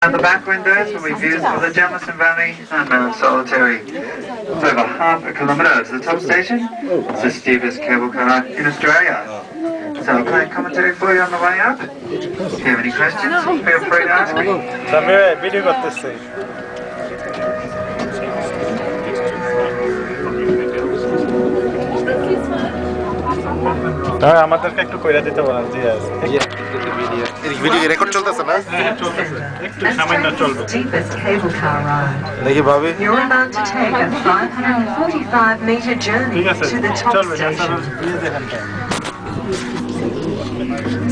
At the back windows will be views of the Jamison Valley and Mount Solitary. It's over half a kilometre to the top station. It's the steepest cable car in Australia. So I'll play commentary for you on the way up. If you have any questions, feel free to ask me. Video করতেছি আমাদেরকে একটু কইরা দিতে বলেন জি আছে video record চলতেছে না একটু সামান্য চলবে Deepest cable car ride. দেখি ভাবি You're about to take a 545-meter journey ঠিক আছে to the top চলবে station. এখানটা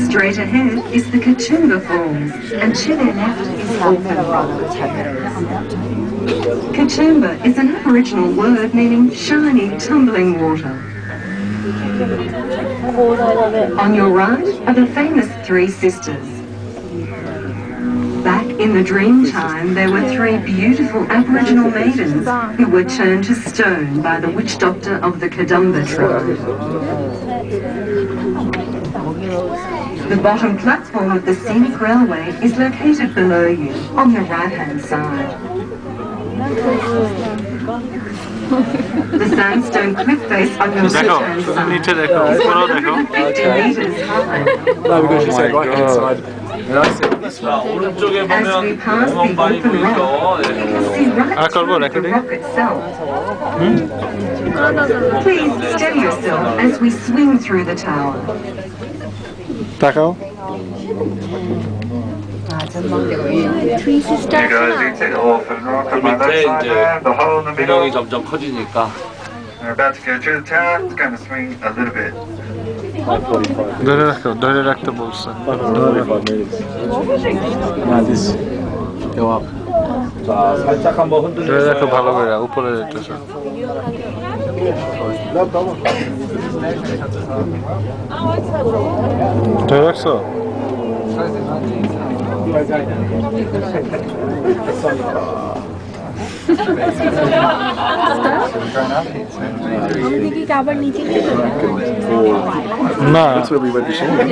Straight ahead is the Katoomba Falls, and to their left is Orphan Rock. Katoomba is an Aboriginal word meaning shiny, tumbling water. On your right are the famous Three Sisters. Back in the dream time, there were three beautiful Aboriginal maidens who were turned to stone by the witch doctor of the Kadumba tribe. The bottom platform of the scenic railway is located below you, on the right-hand side. The sandstone cliff face on your left-hand side নিচে দেখো উপরেও দেখো 150 meters high. No, because you said right hand side. And I said this one. 오른쪽에 As we 보면 pass the 공원 많이 open rock, 보이죠. you can see right Ah, through the recording? rock itself. Please steady yourself as we swing through the tower. তাকাও You guys need to Orphan Rock on my left side there, the hole in the 구멍이 middle. 점점 커지니까 We're about to go through the tower. It's going to swing a little bit. ধরে রাখতে বলছে Now this go up. 자 살짝 한번 ধরে রাখো 흔들려서 ভালো করে উপরে যেতেছে ধরে রাখছো আবার নিচে না That's where we went this morning.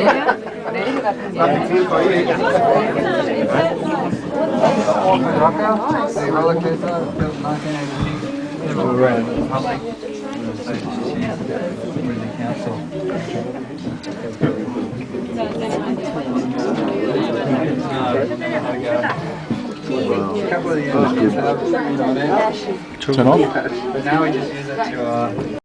Turn off? But now we just use it to